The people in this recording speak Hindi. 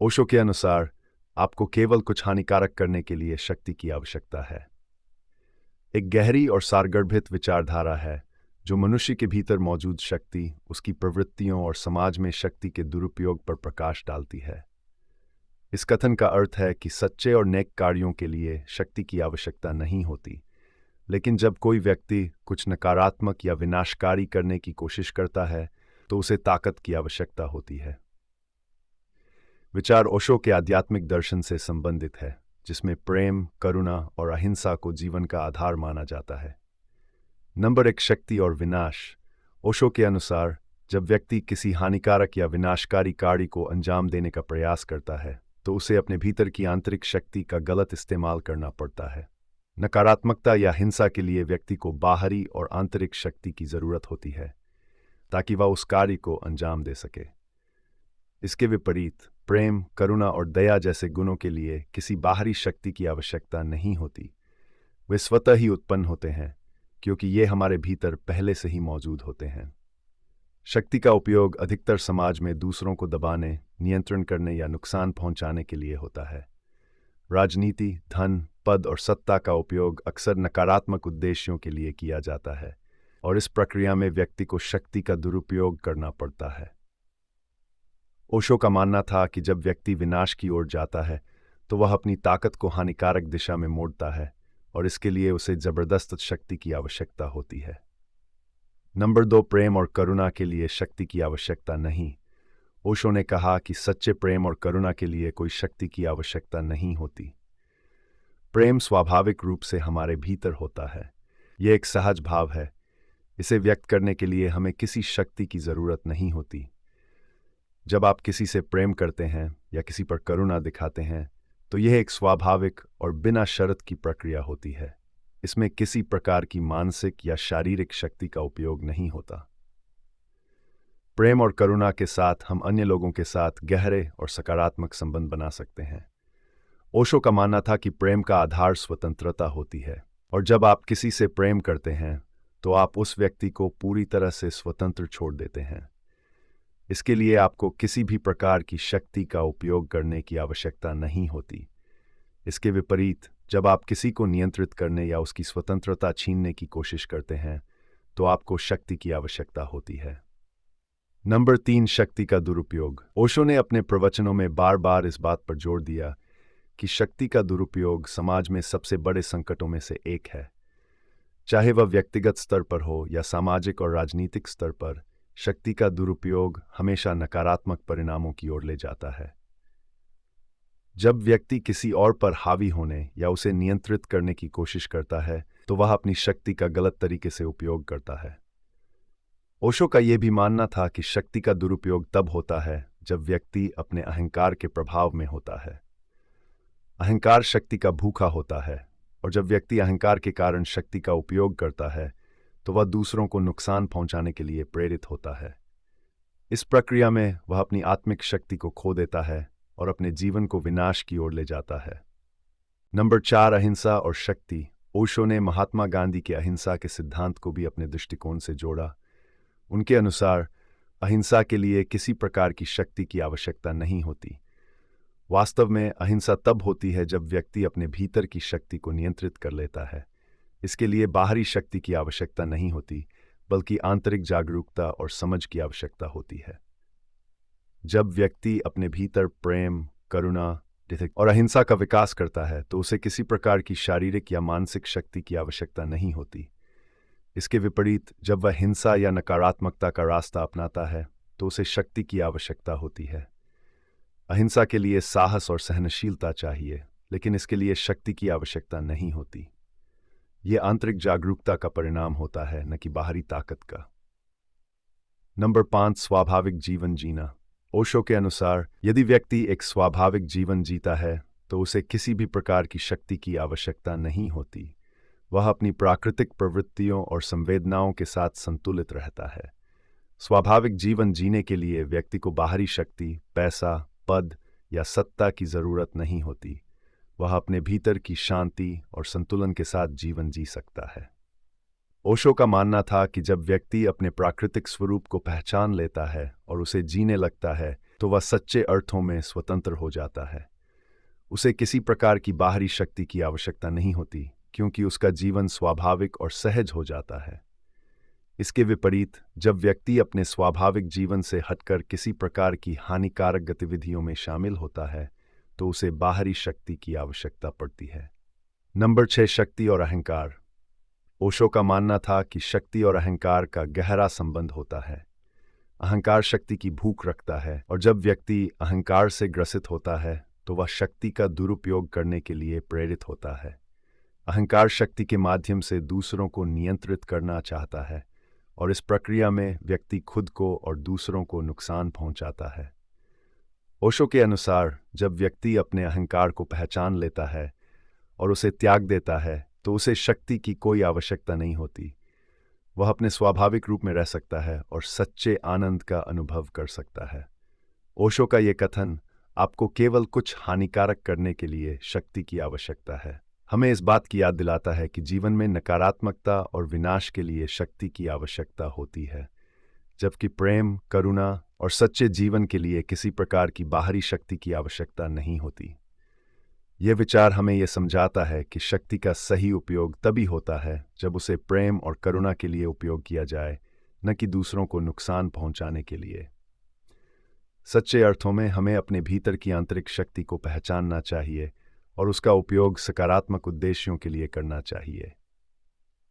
ओशो के अनुसार आपको केवल कुछ हानिकारक करने के लिए शक्ति की आवश्यकता है। एक गहरी और सारगर्भित विचारधारा है जो मनुष्य के भीतर मौजूद शक्ति, उसकी प्रवृत्तियों और समाज में शक्ति के दुरुपयोग पर प्रकाश डालती है। इस कथन का अर्थ है कि सच्चे और नेक कार्यों के लिए शक्ति की आवश्यकता नहीं होती, लेकिन जब कोई व्यक्ति कुछ नकारात्मक या विनाशकारी करने की कोशिश करता है तो उसे ताकत की आवश्यकता होती है। विचार ओशो के आध्यात्मिक दर्शन से संबंधित है, जिसमें प्रेम, करुणा और अहिंसा को जीवन का आधार माना जाता है। नंबर 1, शक्ति और विनाश। ओशो के अनुसार जब व्यक्ति किसी हानिकारक या विनाशकारी कार्य को अंजाम देने का प्रयास करता है तो उसे अपने भीतर की आंतरिक शक्ति का गलत इस्तेमाल करना पड़ता है। नकारात्मकता या हिंसा के लिए व्यक्ति को बाहरी और आंतरिक शक्ति की जरूरत होती है ताकि वह उस कार्य को अंजाम दे सके। इसके विपरीत प्रेम, करुणा और दया जैसे गुणों के लिए किसी बाहरी शक्ति की आवश्यकता नहीं होती। वे स्वतः ही उत्पन्न होते हैं क्योंकि ये हमारे भीतर पहले से ही मौजूद होते हैं। शक्ति का उपयोग अधिकतर समाज में दूसरों को दबाने, नियंत्रण करने या नुकसान पहुंचाने के लिए होता है। राजनीति, धन, पद और सत्ता का उपयोग अक्सर नकारात्मक उद्देश्यों के लिए किया जाता है और इस प्रक्रिया में व्यक्ति को शक्ति का दुरुपयोग करना पड़ता है। ओशो का मानना था कि जब व्यक्ति विनाश की ओर जाता है तो वह अपनी ताकत को हानिकारक दिशा में मोड़ता है और इसके लिए उसे जबरदस्त शक्ति की आवश्यकता होती है। नंबर 2, प्रेम और करुणा के लिए शक्ति की आवश्यकता नहीं। ओशो ने कहा कि सच्चे प्रेम और करुणा के लिए कोई शक्ति की आवश्यकता नहीं होती। प्रेम स्वाभाविक रूप से हमारे भीतर होता है। यह एक सहज भाव है। इसे व्यक्त करने के लिए हमें किसी शक्ति की जरूरत नहीं होती। जब आप किसी से प्रेम करते हैं या किसी पर करुणा दिखाते हैं तो यह एक स्वाभाविक और बिना शर्त की प्रक्रिया होती है। इसमें किसी प्रकार की मानसिक या शारीरिक शक्ति का उपयोग नहीं होता। प्रेम और करुणा के साथ हम अन्य लोगों के साथ गहरे और सकारात्मक संबंध बना सकते हैं। ओशो का मानना था कि प्रेम का आधार स्वतंत्रता होती है और जब आप किसी से प्रेम करते हैं तो आप उस व्यक्ति को पूरी तरह से स्वतंत्र छोड़ देते हैं। इसके लिए आपको किसी भी प्रकार की शक्ति का उपयोग करने की आवश्यकता नहीं होती। इसके विपरीत जब आप किसी को नियंत्रित करने या उसकी स्वतंत्रता छीनने की कोशिश करते हैं तो आपको शक्ति की आवश्यकता होती है। नंबर 3, शक्ति का दुरुपयोग। ओशो ने अपने प्रवचनों में बार बार इस बात पर जोर दिया कि शक्ति का दुरुपयोग समाज में सबसे बड़े संकटों में से एक है। चाहे वह व्यक्तिगत स्तर पर हो या सामाजिक और राजनीतिक स्तर पर, शक्ति का दुरुपयोग हमेशा नकारात्मक परिणामों की ओर ले जाता है। जब व्यक्ति किसी और पर हावी होने या उसे नियंत्रित करने की कोशिश करता है तो वह अपनी शक्ति का गलत तरीके से उपयोग करता है। ओशो का यह भी मानना था कि शक्ति का दुरुपयोग तब होता है जब व्यक्ति अपने अहंकार के प्रभाव में होता है। अहंकार शक्ति का भूखा होता है और जब व्यक्ति अहंकार के कारण शक्ति का उपयोग करता है तो वह दूसरों को नुकसान पहुंचाने के लिए प्रेरित होता है। इस प्रक्रिया में वह अपनी आत्मिक शक्ति को खो देता है और अपने जीवन को विनाश की ओर ले जाता है। नंबर 4, अहिंसा और शक्ति। ओशो ने महात्मा गांधी के अहिंसा के सिद्धांत को भी अपने दृष्टिकोण से जोड़ा। उनके अनुसार अहिंसा के लिए किसी प्रकार की शक्ति की आवश्यकता नहीं होती। वास्तव में अहिंसा तब होती है जब व्यक्ति अपने भीतर की शक्ति को नियंत्रित कर लेता है। इसके लिए बाहरी शक्ति की आवश्यकता नहीं होती, बल्कि आंतरिक जागरूकता और समझ की आवश्यकता होती है। जब व्यक्ति अपने भीतर प्रेम, करुणा और अहिंसा का विकास करता है तो उसे किसी प्रकार की शारीरिक या मानसिक शक्ति की आवश्यकता नहीं होती। इसके विपरीत जब वह हिंसा या नकारात्मकता का रास्ता अपनाता है तो उसे शक्ति की आवश्यकता होती है। अहिंसा के लिए साहस और सहनशीलता चाहिए, लेकिन इसके लिए शक्ति की आवश्यकता नहीं होती। यह आंतरिक जागरूकता का परिणाम होता है, न कि बाहरी ताकत का। नंबर 5, स्वाभाविक जीवन जीना। ओशो के अनुसार यदि व्यक्ति एक स्वाभाविक जीवन जीता है तो उसे किसी भी प्रकार की शक्ति की आवश्यकता नहीं होती। वह अपनी प्राकृतिक प्रवृत्तियों और संवेदनाओं के साथ संतुलित रहता है। स्वाभाविक जीवन जीने के लिए व्यक्ति को बाहरी शक्ति, पैसा, पद या सत्ता की जरूरत नहीं होती। वह अपने भीतर की शांति और संतुलन के साथ जीवन जी सकता है। ओशो का मानना था कि जब व्यक्ति अपने प्राकृतिक स्वरूप को पहचान लेता है और उसे जीने लगता है तो वह सच्चे अर्थों में स्वतंत्र हो जाता है। उसे किसी प्रकार की बाहरी शक्ति की आवश्यकता नहीं होती, क्योंकि उसका जीवन स्वाभाविक और सहज हो जाता है। इसके विपरीत, जब व्यक्ति अपने स्वाभाविक जीवन से हटकर किसी प्रकार की हानिकारक गतिविधियों में शामिल होता है, तो उसे बाहरी शक्ति की आवश्यकता पड़ती है। नंबर 6, शक्ति और अहंकार। ओशो का मानना था कि शक्ति और अहंकार का गहरा संबंध होता है। अहंकार शक्ति की भूख रखता है, और जब व्यक्ति अहंकार से ग्रसित होता है तो वह शक्ति का दुरुपयोग करने के लिए प्रेरित होता है। अहंकार शक्ति के माध्यम से दूसरों को नियंत्रित करना चाहता है, और इस प्रक्रिया में व्यक्ति खुद को और दूसरों को नुकसान पहुंचाता है। ओशो के अनुसार, जब व्यक्ति अपने अहंकार को पहचान लेता है और उसे त्याग देता है, तो उसे शक्ति की कोई आवश्यकता नहीं होती। वह अपने स्वाभाविक रूप में रह सकता है और सच्चे आनंद का अनुभव कर सकता है। ओशो का ये कथन आपको केवल कुछ हानिकारक करने के लिए शक्ति की आवश्यकता है, हमें इस बात की याद दिलाता है कि जीवन में नकारात्मकता और विनाश के लिए शक्ति की आवश्यकता होती है, जबकि प्रेम, करुणा और सच्चे जीवन के लिए किसी प्रकार की बाहरी शक्ति की आवश्यकता नहीं होती। यह विचार हमें यह समझाता है कि शक्ति का सही उपयोग तभी होता है जब उसे प्रेम और करुणा के लिए उपयोग किया जाए, न कि दूसरों को नुकसान पहुंचाने के लिए। सच्चे अर्थों में हमें अपने भीतर की आंतरिक शक्ति को पहचानना चाहिए और उसका उपयोग सकारात्मक उद्देश्यों के लिए करना चाहिए।